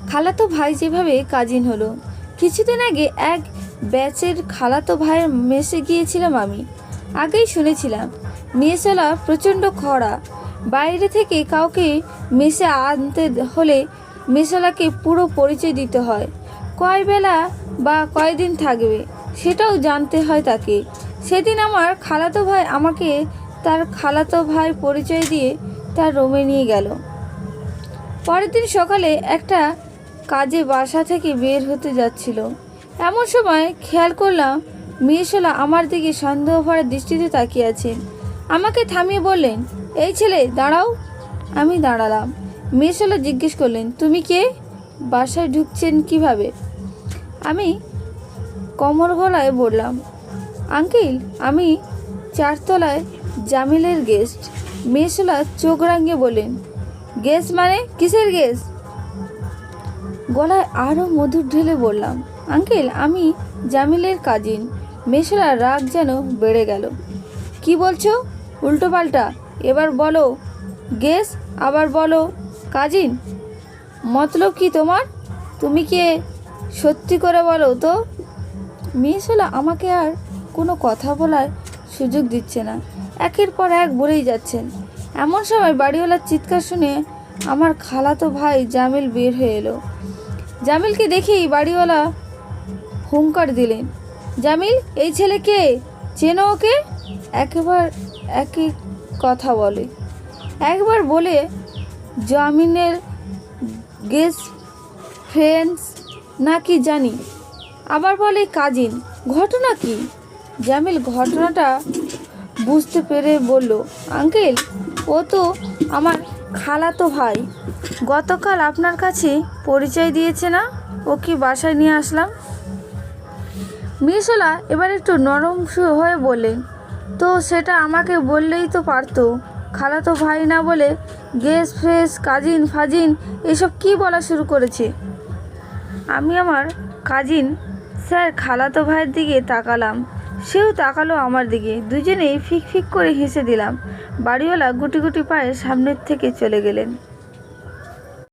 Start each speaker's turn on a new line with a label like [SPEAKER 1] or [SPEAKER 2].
[SPEAKER 1] খালাতো ভাই যেভাবে কাজিন হলো। কিছুদিন আগে এক ব্যাচের খালাতো ভাইয়ের মেসে গিয়েছিলাম আমি। আগেই শুনেছিলাম মেসওয়ালা প্রচণ্ড খরা। বাইরে থেকে কাউকে মেসে আনতে হলে মেসওয়ালাকে পুরো পরিচয় দিতে হয়। কয় বেলা বা কয়দিন থাকবে সেটাও জানতে হয় তাকে। সেদিন আমার খালাতো ভাই আমাকে তার খালাতো ভাই পরিচয় দিয়ে তার রুমে নিয়ে গেল। পরের দিন সকালে একটা কাজে বাসা থেকে বের হতে যাচ্ছিল, এমন সময় খেয়াল করলাম মেয়েশোলা আমার দিকে সন্দেহ ভরা দৃষ্টিতে তাকিয়ে আছেন। আমাকে থামিয়ে বললেন, এই ছেলে দাঁড়াও। আমি দাঁড়ালাম। মেয়েশোলা জিজ্ঞেস করলেন, তুমি কে? বাসায় ঢুকছেন কিভাবে? আমি কোমল গলায় বললাম, আঙ্কেল আমি 4 তলায় জামিলের গেস্ট। মেয়েশোলা চোখ রাঙিয়ে বললেন, গেস্ট মানে কিসের গেস্ট? গলায় আরও মধুর ঢেলে বললাম, আঙ্কেল আমি জামিলের কাজিন। মেয়েশোলার রাগ যেন বেড়ে গেল। কি বলছো উল্টো পাল্টা? এবার বলো গেস, আবার বলো কাজিন। মতলব কি তোমার? তুমি কে সত্যি করে বলো তো। মেয়েশোলা আমাকে আর কোনো কথা বলার সুযোগ দিচ্ছে না, একের পর এক বলেই যাচ্ছেন। এমন সময় বাড়িওয়ালার চিৎকার শুনে আমার খালাতো ভাই জামিল বের হয়ে এলো। জামিলকে দেখেই বাড়িওয়ালা হুঙ্কার দিলেন, জামিল এই ছেলে কে? চেনো ওকে? একই কথা বলে। একবার বলে জামিনের গেস্ট ফ্রেন্ডস নাকি জানি, আবার বলে কাজিন। ঘটনা কি? জামিল ঘটনাটা বুঝতে পেরে বলল, আঙ্কেল ও তো আমার খালাতো ভাই। গতকাল আপনার কাছে পরিচয় দিয়েছে না? ও কি বাসায় নিয়ে আসলাম। মেয়েশোলা এবার একটু নরম হয়ে বললেন, তো সেটা আমাকে বললেই তো পারতো। খালাতো ভাই না বলে গেস ফ্রেস কাজিন ফাজিন এসব কি বলা শুরু করেছে। আমি আমার কাজিন স্যার খালাতো ভাইয়ের দিকে তাকালাম, সেও তাকালো আমার দিকে। দুজনেই ফিক ফিক করে হেসে দিলাম। বাড়িওয়ালা গুটি গুটি পায়ে সামনের থেকে চলে গেলেন।